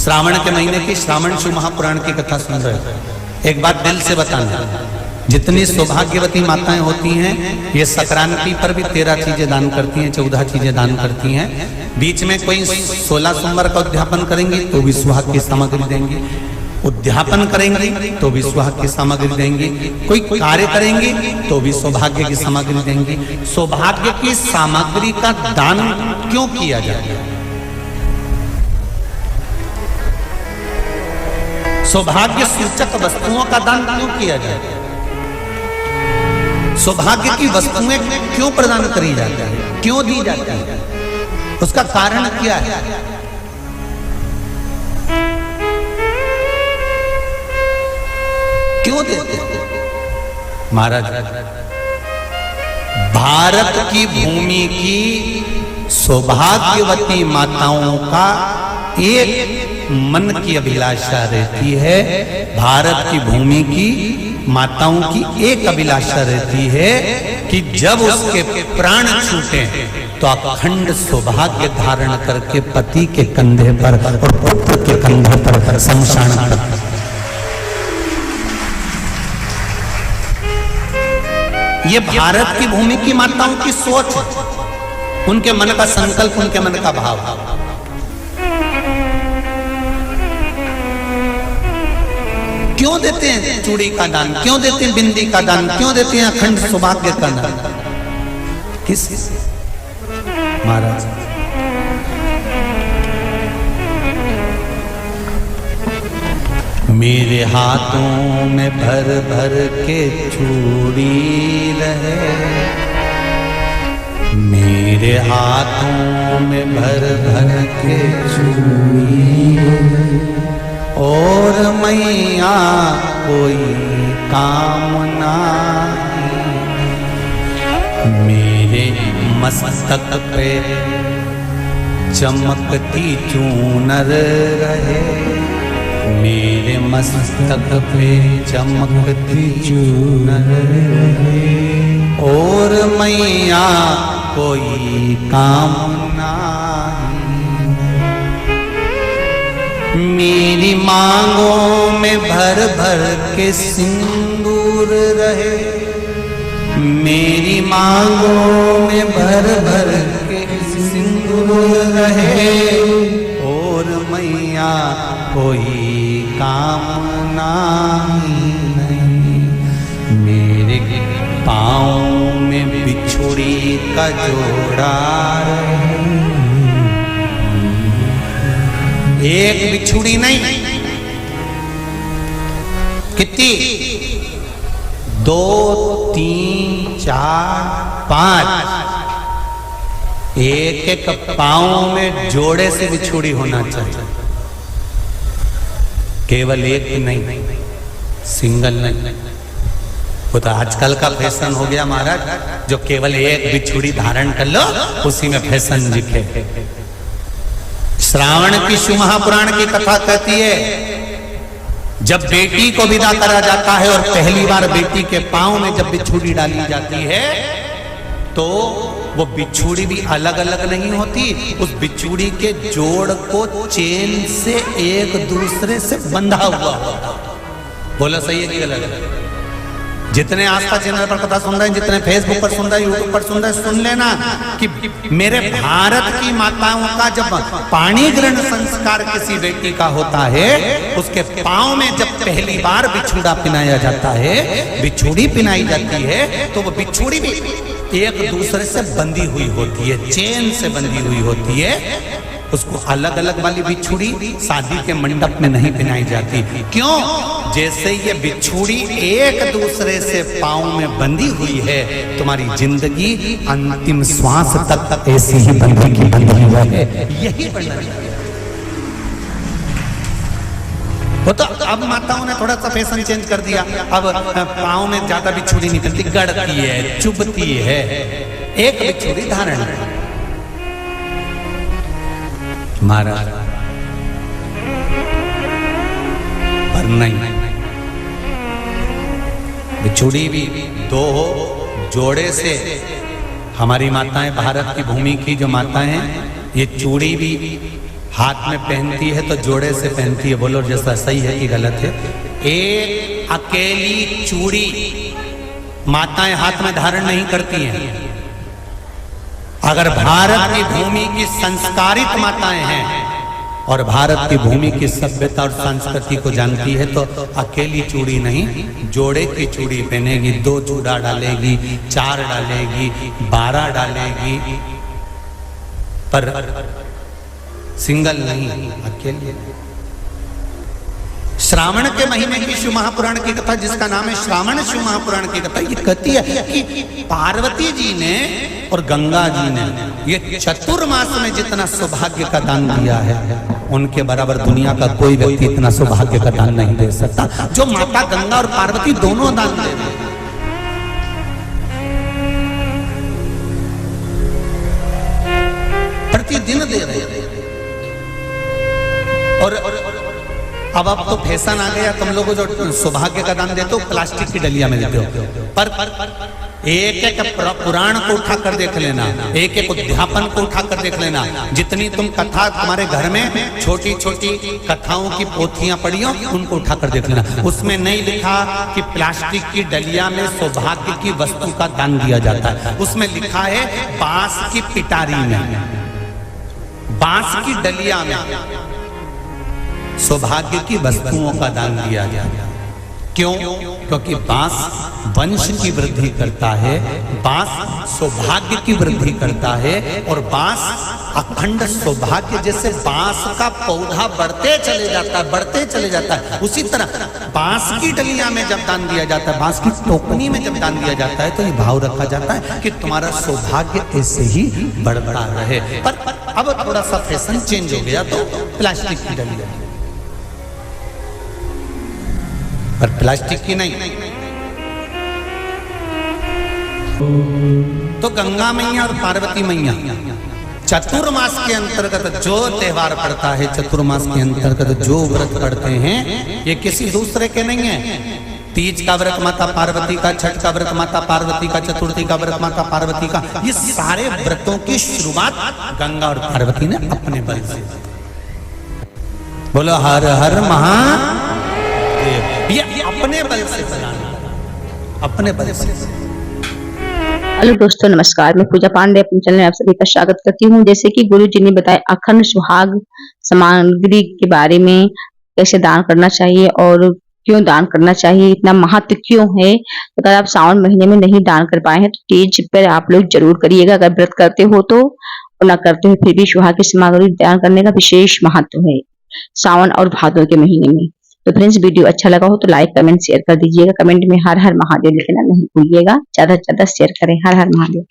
श्रावण के महीने की श्रावण शिव महापुराण की कथा सुन रहे हो। एक बात दिल से बताना, जितनी सौभाग्यवती माताएं होती हैं ये संक्रांति पर भी 13 चीजें दान करती हैं, 14 चीजें दान करती हैं। बीच में कोई 16 सोमवार का उद्यापन करेंगी तो भी सुहाग की सामग्री देंगी, उद्यापन करेंगी तो भी सुहाग की सामग्री देंगी, कोई कार्य करेंगी तो भी सौभाग्य की सामग्री देंगी। सौभाग्य की सामग्री का दान क्यों किया जाता है? सौभाग्य सूचक वस्तुओं का दान क्यों किया जाता है? सौभाग्य की वस्तुएं क्यों प्रदान करी जाती है, क्यों दी जाती है? उसका कारण क्या है? क्यों देते हैं? महाराज, भारत की भूमि की सौभाग्यवती माताओं का एक मन की अभिलाषा रहती है, भारत की भूमि की माताओं की एक अभिलाषा रहती है कि जब उसके प्राण छूटे तो अखंड सौभाग्य धारण करके पति के कंधे पर और पुत्र के कंधे पर शमशान पर। ये भारत की भूमि की माताओं की सोच, उनके मन का संकल्प, उनके मन का भाव। क्यों देते हैं चूड़ी का दान, क्यों देते हैं बिंदी का दान, क्यों देते हैं अखंड सौभाग्य का दान? किस महाराज? मेरे हाथों में भर भर के चूड़ी रहे, मेरे हाथों में भर भर के चूड़ी और मैया कोई काम नहीं, मेरे मस्तक पे चमकती चूनर रहे, मेरे मस्तक पे चमकती चूनर रहे और मैया कोई काम नहीं, मेरी मांगों में भर भर के सिंदूर रहे, मेरी मांगों में भर भर के सिंदूर रहे और मैया कोई कामना नहीं, मेरे पाँव में बिछुड़ी का जोड़ा रहे, एक बिछुड़ी नहीं, कितनी? 2, 3, 4, 5, एक एक पाँव में जोड़े से बिछुड़ी होना चाहिए, केवल एक नहीं, सिंगल नहीं। वो तो आजकल का फैशन हो गया महाराज, जो केवल एक बिछुड़ी धारण कर लो उसी में फैशन दिखे। श्रावण की शिव महापुराण की कथा कहती है जब बेटी को विदा करा जाता है और पहली बार बेटी के पांव में जब बिछुड़ी डाली जाती है तो वो बिछुड़ी भी अलग अलग नहीं होती, उस बिछुड़ी के जोड़ को चेन से एक दूसरे से बंधा हुआ होता। बोला सही है कि गलत? जितने आस्था चैनल पर कथा सुन रहे हैं, जितने फेसबुक पर सुन रहे हैं, यूट्यूब पर सुन रहे हैं, सुन लेना कि मेरे भारत की माताओं का जब पाणी ग्रहण संस्कार किसी बेटी का होता है, उसके पांव में जब पहली बार बिछुड़ा पिनाया जाता है, बिछुड़ी पिनाई जाती है, तो वो बिछुड़ी भी एक दूसरे से बंधी हुई होती है, चेन से बंधी हुई होती है। उसको अलग अलग वाली बिछुड़ी शादी के मंडप में नहीं पहनाई जाती। क्यों? जैसे ये बिछुड़ी एक दूसरे से पांव में बंधी हुई है, तुम्हारी जिंदगी अंतिम श्वास तक ऐसी ही बंधी हुई है, यही बनना चाहिए। वो तो अब माताओं ने थोड़ा सा फैशन चेंज कर दिया, अब पांव में ज्यादा बिछुड़ी नहीं पहनती, गड़ती है, चुभती है, एक बिछुड़ी धारण है। महाराज पर नहीं, बिछुड़ी भी दो हो, जोड़े से। हमारी माताएं, भारत की भूमि की जो माताएं हैं, ये चूड़ी भी हाथ में पहनती है तो जोड़े से पहनती है, बोलो जैसा सही है कि गलत है। एक अकेली चूड़ी माताएं हाथ में धारण नहीं करती हैं। अगर भारत की भूमि की संस्कारित माताएं हैं और भारत की भूमि की सभ्यता और संस्कृति को जानती है तो अकेली चूड़ी नहीं, जोड़े की चूड़ी पहनेगी, 2 चूड़ा डालेगी, 4 डालेगी, 12 डालेगी, पर सिंगल नहीं, अकेले। श्रावण के महीने की शिव महापुराण की कथा, जिसका नाम है श्रावण शिव महापुराण की कथा, ये कहती है कि पार्वती जी ने और गंगा जी ने ये चतुर्मास में जितना सौभाग्य का दान दिया है, उनके बराबर दुनिया का कोई व्यक्ति इतना सौभाग्य का दान नहीं दे सकता जो माता गंगा और पार्वती दोनों दान दे रहे हैं। प्रतिदिन दे रहे हैं। और अब तो फैशन आ गया, तुम लोगों जो सौभाग्य का दान देते हो प्लास्टिक की डलिया में देते हो, पर एक एक पुराण को उठा कर देख लेना, एक एक उद्यापन को उठा कर देख लेना, जितनी तुम कथा तुम्हारे घर में छोटी छोटी कथाओं की पोथियां पड़ी हो उनको उठा कर देख लेना, उसमें नहीं लिखा कि प्लास्टिक की डलिया में सौभाग्य की वस्तु का दान दिया जाता है। उसमें लिखा है बांस की पिटारी में, बांस की डलिया में सौभाग्य की वस्तुओं का दान दिया जाए। क्यों? क्योंकि बांस वंश की वृद्धि करता है, बांस सौभाग्य की वृद्धि करता है, और बांस अखंड सौभाग्य, जैसे बांस का पौधा बढ़ते चले जाता है, बढ़ते चले जाता है, उसी तरह बांस की डलिया में जब दान दिया जाता है, बांस की टोकनी में जब दान दिया जाता है, तो ये भाव रखा जाता है कि तुम्हारा सौभाग्य ऐसे ही बढ़ता रहे। पर अब थोड़ा सा फैशन चेंज हो गया तो प्लास्टिक की डलिया, पर प्लास्टिक की नहीं। तो गंगा मैया और पार्वती मैया चतुर्मास के अंतर्गत जो त्योहार पड़ता है, चतुर्मास के अंतर्गत जो व्रत पड़ते हैं, ये किसी दूसरे के नहीं है। तीज का व्रत माता पार्वती का, छठ का व्रत माता पार्वती का, चतुर्थी का व्रत माता पार्वती का, ये सारे व्रतों की शुरुआत गंगा और पार्वती ने अपने बल से। बोलो हर हर महादेव। ये अपने बल से बनाना, अपने बल से। हेलो दोस्तों, नमस्कार। मैं पूजा पांडे अपने चैनल में आप सभी का स्वागत करती हूँ। जैसे कि गुरु जी ने बताया अखंड सुहाग सामग्री के बारे में, कैसे दान करना चाहिए और क्यों दान करना चाहिए, इतना महत्व क्यों है। अगर आप सावन महीने में नहीं दान कर पाए हैं तो तीज पर आप लोग जरूर करिएगा। अगर व्रत करते हो तो, और न करते हो फिर भी सुहाग की सामग्री दान करने का विशेष महत्व है सावन और भादों के महीने में। तो फ्रेंड्स, वीडियो अच्छा लगा हो तो लाइक कमेंट शेयर कर दीजिएगा। कमेंट में हर हर महादेव लिखना नहीं भूलिएगा। ज्यादा से ज्यादा शेयर करें। हर हर महादेव।